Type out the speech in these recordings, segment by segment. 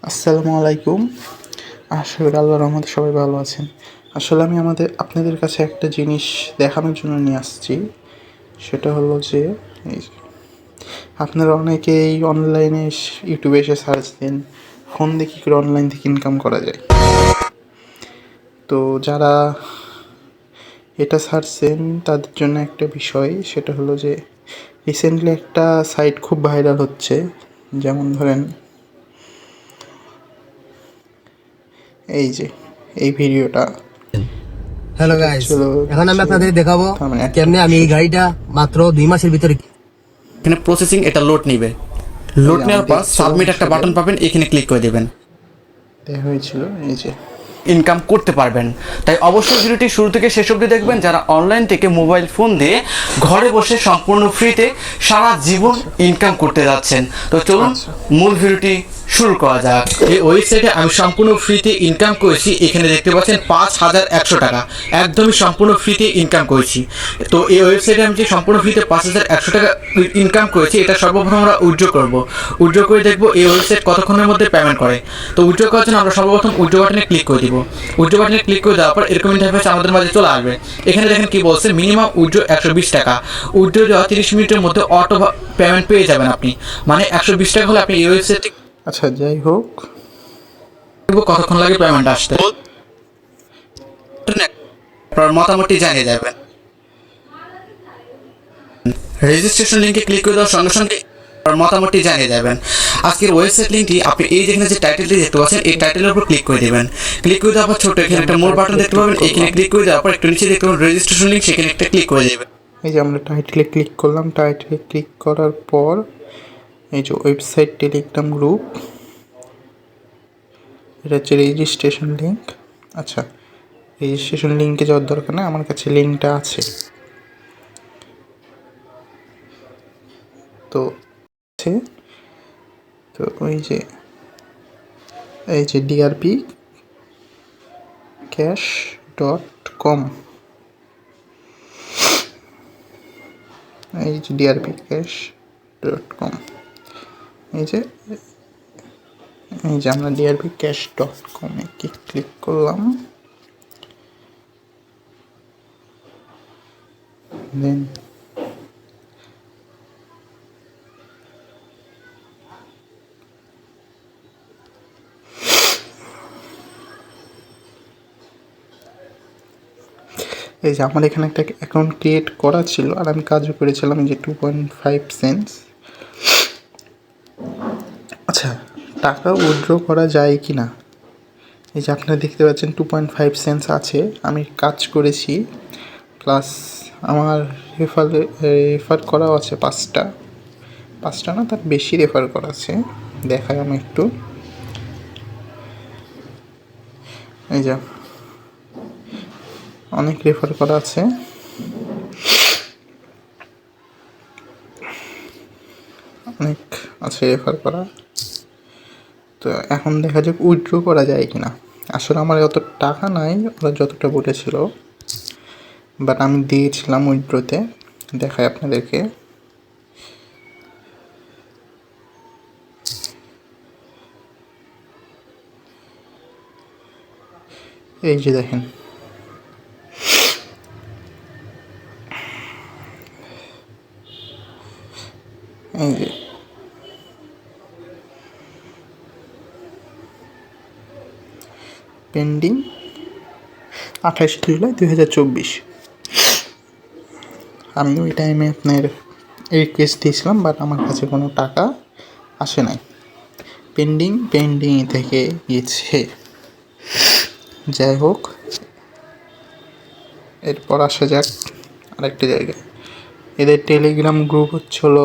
আসসালামু আলাইকুম। আশা করি আল্লাহর রহমতে সবাই ভালো আছেন। আসলে আমি আপনাদের কাছে একটা জিনিস দেখানোর জন্য নিয়ে আসছি। সেটা হলো যে এই যে আপনারা অনেকেই অনলাইনে ইউটিউবে এসে সার্চ দেন ফোন দিয়ে কী করে অনলাইন থেকে ইনকাম করা যায়। তো যারা এটা সার্চেন তাদের জন্য একটা বিষয়, সেটা হলো যে রিসেন্টলি একটা সাইট খুব ভাইরাল হচ্ছে। যেমন ধরেন এই যে এই ভিডিওটা, হ্যালো সেটা গাইস, হচ্ছিল এখন আমি হচ্ছে আপনাদের দেখাবো তার মানে একটা কেমনে আমি এই গাড়িটা মাত্র 2 মাসের ভিতরে এখানে প্রসেসিং এটা লোড নেবে। এই লোড যে আমার নেওয়ার পর দেখছিল সাবমিট একটা আসলে বাটন পাবেন, এখানে ক্লিক করে দেবেন। দেখা হয়েছিল এই যে ইনকাম করতে পারবেন। তাই অবশ্যই ভিডিওটি শুরু থেকে শেষ অবধি দেখবেন, যারা অনলাইন থেকে মোবাইল ফোন দিয়ে ঘরে বসে সম্পূর্ণ ফ্রিতে সারা জীবন ইনকাম করতে যাচ্ছেন। তো চলুন মূল ভিডিওটি শুরু করা যাক। এই ওয়েবসাইটে আমি সম্পূর্ণ ফ্রিতে ইনকাম করেছি। এখানে দেখতে পাচ্ছেন 5,100 টাকা একদমই সম্পূর্ণ ফ্রিতে ইনকাম করেছি। তো এই ওয়েবসাইটে আমি যে সম্পূর্ণ ফ্রিতে 5,100 টাকা ইনকাম করেছি, এটা সর্বপ্রথম আমরা উইথড্র করবো। উইথড্র করে দেখবো এই ওয়েবসাইট কতক্ষণের মধ্যে পেমেন্ট করে। তো উইথড্র করার জন্য আমরা সর্বপ্রথম উইথড্র বাটনে ক্লিক করে দিব। উইথড্র বাটনে ক্লিক করে দেওয়ার পর এরকম ইন্টারফেস আমাদের মাঝে চলে আসবে। এখানে দেখেন কি বলছে, মিনিমাম উইথড্র 120 টাকা। উইথড্র দেওয়া 30 মিনিটের মধ্যে অটো পেমেন্ট পেয়ে যাবেন আপনি। মানে 120 টাকা হলে আপনি এই ওয়েবসাইটে আচ্ছা যাই হোক, কতক্ষণ লাগে পেমেন্ট আসতে, আপনার মতামতটি জানিয়ে যাবেন। রেজিস্ট্রেশন লিঙ্কে ক্লিক করে দেওয়ার সঙ্গে সঙ্গে আপনার মতামতটি জানিয়ে যাবেন। আজকের ওয়েবসাইট লিঙ্কটি আপনি এই যেখানে যে টাইটেলটি দেখতে পাচ্ছেন, এই টাইটেলের উপর ক্লিক করে দেবেন। ক্লিক করে দেওয়ার পর ছোট্ট এখানে একটা মোর বাটন দেখতে পাবেন, এখানে ক্লিক করে দেওয়ার পর একটু নিচে দেখতে পাবেন রেজিস্ট্রেশন লিঙ্ক, সেখানে একটা ক্লিক করে দেবেন। এই যে আমরা টাইটেলে ক্লিক করলাম। টাইটেলে ক্লিক করার পর এই যে ওয়েবসাইট টেলিগ্রাম গ্রুপ, এটা হচ্ছে রেজিস্ট্রেশন লিঙ্ক। আচ্ছা, রেজিস্ট্রেশন লিঙ্কে যাওয়ার দরকার নেই, আমার কাছে লিঙ্কটা আছে। তো আছে, তো এই যে ডিআরপি cash.com, এই যে drpcash.com, এই যে আমরা drpcash.com এ ক্লিক করলাম। দেন এই যে আমার এখানে একটা অ্যাকাউন্ট ক্রিয়েট করা ছিল আর আমি কাজও করেছিলাম, এই যে 2.5 সেন্টস। আচ্ছা, টাকা উইথড্র করা যায় কি না, এই যে আপনারা দেখতে পাচ্ছেন 2.5 সেন্টস আছে। আমি কাজ করেছি, প্লাস আমার রেফার করাও আছে পাঁচটা না তার বেশি রেফার করা আছে। দেখাই আমি একটু, এই যে অনেক রেফার করা আছে, অনেক আছে রেফার করা। তো এখন দেখা যাক উইথড্র করা যায় কি না। আসলে আমার অত টাকা নাই ওরা যতটা বলেছিল, বাট আমি দিয়েছিলাম উইথড্রতে। দেখাই আপনাদেরকে, এই যে দেখেন এই যে পেন্ডিং 28 জুলাই 2024। আমি ওই টাইমে আপনার রিকোয়েস্ট দিয়েছিলাম, বাট আমার কাছে কোনো টাকা আসে নাই, পেন্ডিং থেকে গিয়েছে। যাই হোক, এরপর আসা যাক আরেকটা জায়গায়। এদের টেলিগ্রাম গ্রুপ হচ্ছিল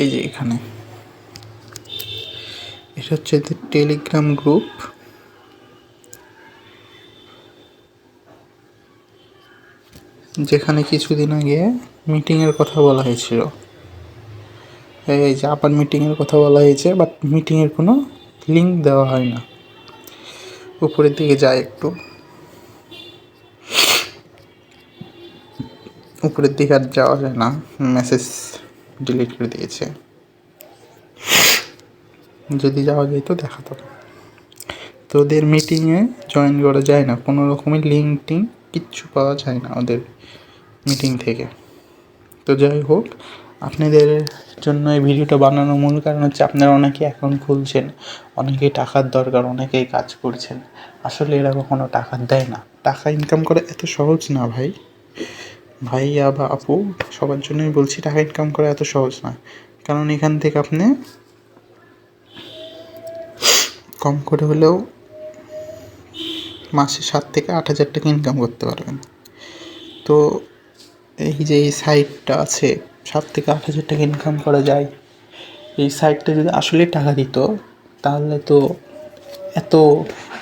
এই যে এখানে, এটা হচ্ছে এদের টেলিগ্রাম গ্রুপ। যেখানে কিছুদিন আগে মিটিংয়ের কথা বলা হয়েছিল, এই যে আবার মিটিংয়ের কথা বলা হয়েছে, বাট মিটিংয়ের কোনো লিঙ্ক দেওয়া হয় না। উপরের দিকে যায় একটু, উপরের দিকে আর যাওয়া যায় না, মেসেজ ডিলিট করে দিয়েছে। যদি যাওয়া যেত দেখাতো। তো ওদের মিটিংয়ে জয়েন করা যায় না, কোনো রকমের লিঙ্ক টিঙ্ক কিচ্ছু পাওয়া যায় না ওদের মিটিং থেকে। তো যাই হোক, আপনাদের জন্য এই ভিডিওটা বানানোর মূল কারণ হচ্ছে আপনারা অনেকে অ্যাকাউন্ট খুলছেন, অনেকেই টাকার দরকার, অনেকেই কাজ করছেন। আসলে এরা কখনো টাকা দেয় না। টাকা ইনকাম করা এত সহজ না ভাই, ভাইয়া বা আপু সবার জন্যই বলছি, টাকা ইনকাম করা এত সহজ না। কারণ এখান থেকে আপনি কম করে হলেও মাসে 7 থেকে 8 হাজার টাকা ইনকাম করতে পারবেন। তো এই যে এই সাইটটা আছে, 7 থেকে 8 হাজার টাকা ইনকাম করা যায়। এই সাইটটা যদি আসলে টাকা দিত তাহলে তো এত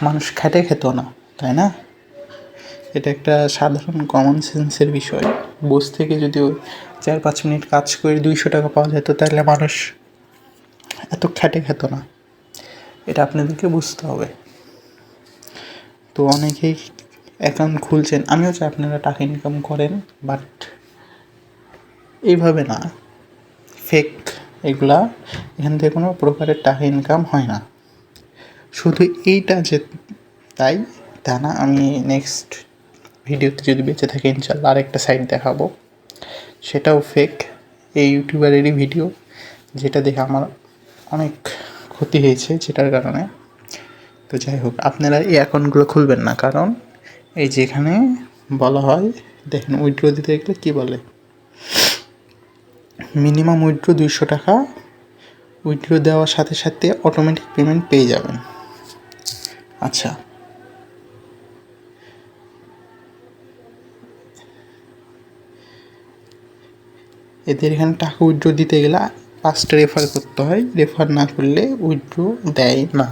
মানুষ খেটে খেত না, তাই না? এটা একটা সাধারণ কমন সেন্সের বিষয়। বস থেকে যদি 4-5 মিনিট কাজ করে 200 টাকা পাওয়া যেত তাহলে মানুষ এত খেটে খেত না। এটা আপনাদেরকে বুঝতে হবে। তো অনেকেই অ্যাকাউন্ট খুলছেন, আমিও চাই আপনারা টাকা ইনকাম করেন, বাট এইভাবে না, ফেক এগুলা, এখান থেকে কোনো প্রকারের টাকা ইনকাম হয় না। শুধু এইটা যে তাই তা না, আমি নেক্সট ভিডিওতে যদি বেঁচে থাকে ইনশাল্লাহ আরেকটা সাইট দেখাবো, সেটাও ফেক, এই ইউটিউবারেরই ভিডিও, যেটা দেখে আমার অনেক ক্ষতি হয়েছে যেটার কারণে। তো যাই হোক, আপনারা এই অ্যাকাউন্টগুলো খুলবেন না, কারণ এই যেখানে বলা হয়, দেখেন উইথড্র দিতে গেলে কী বলে, মিনিমাম উইথড্র 200 টাকা, উইথড্র দেওয়ার সাথে সাথে অটোমেটিক পেমেন্ট পেয়ে যাবেন। আচ্ছা, এদের এখানে টাকা উইথড্র দিতে গেলে 5টা রেফার করতে হয়, রেফার না করলে উইথড্র দেয় না।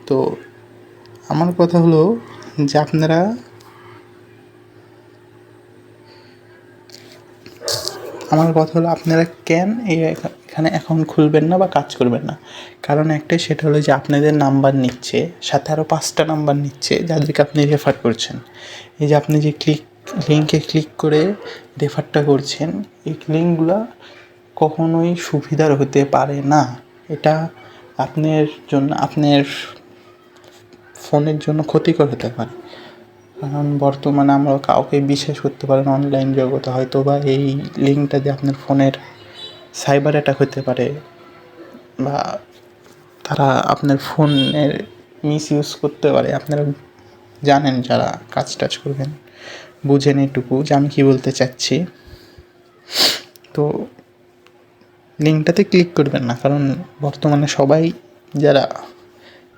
তো আমার কথা হলো যে আপনারা কেন এখানে অ্যাকাউন্ট খুলবেন না বা কাজ করবেন না? কারণ একটাই, সেটা হলো যে আপনাদের নাম্বার নিচ্ছে, সাথে আরও 5টা নাম্বার নিচ্ছে যাদেরকে আপনি রেফার করছেন। এই যে আপনি যে লিঙ্কে ক্লিক করে রেফারটা করছেন, এই লিঙ্কগুলো কখনোই সুবিধার হতে পারে না। এটা আপনার ফোনের জন্য ক্ষতিকর হতে পারে। কারণ বর্তমানে আমরা কাউকে বিশ্বাস করতে পারেন অনলাইন জগতে, হয়তো বা এই লিঙ্কটা দিয়ে আপনার ফোনের সাইবার অ্যাটাক হতে পারে, বা তারা আপনার ফোনের মিসইউজ করতে পারে। আপনারা জানেন, যারা কাজ টাজ করবেন বুঝেন এটুকু যে আমি কী বলতে চাচ্ছি। তো লিঙ্কটাতে ক্লিক করবেন না, কারণ বর্তমানে সবাই যারা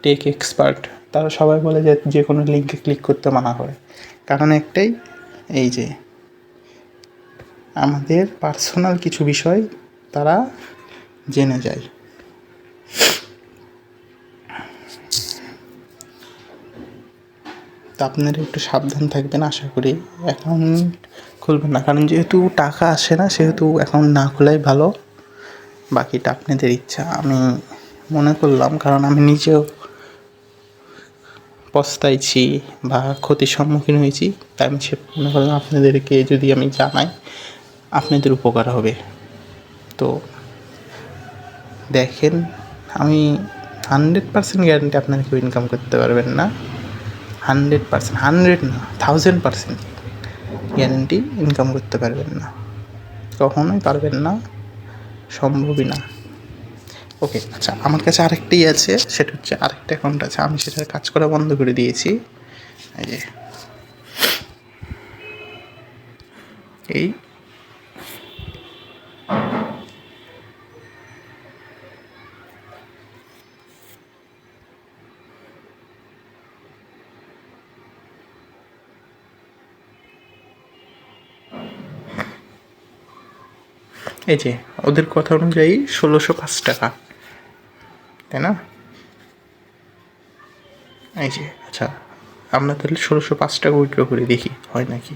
টেক এক্সপার্ট তারা সবাই বলে যে কোনো লিঙ্কে ক্লিক করতে মানা করে। কারণ একটাই, এই যে আমাদের পার্সোনাল কিছু বিষয় তারা জেনে যায়। তো আপনারা একটু সাবধান থাকবেন, আশা করি অ্যাকাউন্ট খুলবেন না, কারণ যেহেতু টাকা আসে না সেহেতু অ্যাকাউন্ট না খোলাই ভালো। বাকিটা আপনাদের ইচ্ছা, আমি মনে করলাম, কারণ আমি নিজেও পস্তাইছি বা ক্ষতির সম্মুখীন হয়েছি, তাই আমি সে মনে করলাম আপনাদেরকে যদি আমি জানাই আপনাদের উপকার হবে। তো দেখেন, আমি 100% গ্যারান্টি আপনারা কেউ ইনকাম করতে পারবেন না। 100%, 100 না, 1000% গ্যারান্টি ইনকাম করতে পারবেন না, কখনোই পারবেন না, সম্ভবই না। ওকে, আচ্ছা, আমার কাছে আরেকটাই আছে, সেটা হচ্ছে আরেকটা অ্যাকাউন্ট আছে, আমি সেটার কাজ করা বন্ধ করে দিয়েছি। এই এই যে ওদের কথা অনুযায়ী 1605 টাকা, তাই না? এই যে, আচ্ছা, আমরা তাহলে 1605 টাকা উইথড্র করে দেখি হয় নাকি।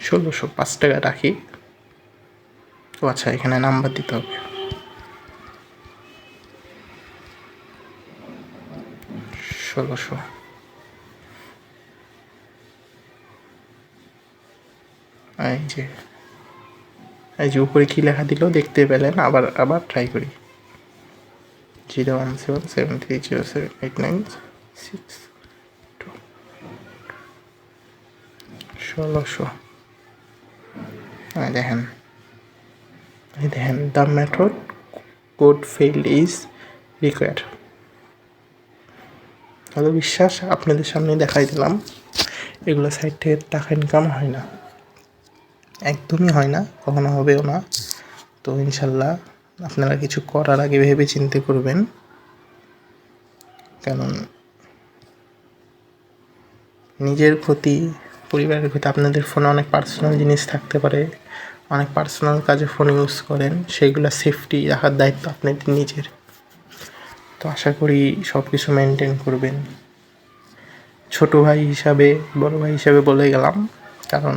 1605 টাকা রাখি। ও আচ্ছা, এখানে নাম্বার দিতে হবে। 1600 এই যে উপরে কী লেখা দিল দেখতে পেলেন, আবার আবার ট্রাই করি। 01773078962 1600। দেখেন the method code failed is required. ভালো বিশ্বাস, আপনাদের সামনে দেখাই দিলাম। এগুলো সাইট থেকে টাকা ইনকাম হয় না, একদমই হয় না, কখনো হবেও না। তো ইনশাল্লাহ আপনারা কিছু করার আগে ভেবে চিন্তে করবেন, কারণ নিজের ক্ষতি, পরিবারের ক্ষতি। আপনাদের ফোনে অনেক পার্সোনাল জিনিস থাকতে পারে, অনেক পার্সোনাল কাজে ফোন ইউজ করেন, সেইগুলো সেফটি রাখার দায়িত্ব আপনাদের নিজের। তো আশা করি সব কিছু মেনটেন করবেন। ছোটো ভাই হিসাবে, বড় ভাই হিসাবে বলে গেলাম, কারণ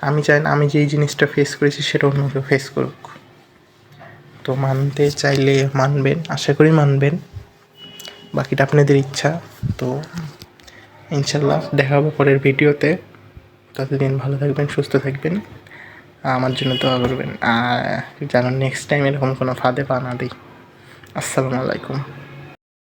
আমি চাই না আমি যেই জিনিসটা ফেস করেছি সেটা অন্য কেউ ফেস করুক। তো মানতে চাইলে মানবেন, আশা করি মানবেন, বাকিটা আপনাদের ইচ্ছা। তো ইনশাল্লাহ দেখা হবে পরের ভিডিওতে। ততদিন ভালো থাকবেন, সুস্থ থাকবেন, আমার জন্য দোয়া করবেন, আর যেন নেক্সট টাইম এরকম কোনো ফাঁদে পা না দিই। আসসালামু আলাইকুম।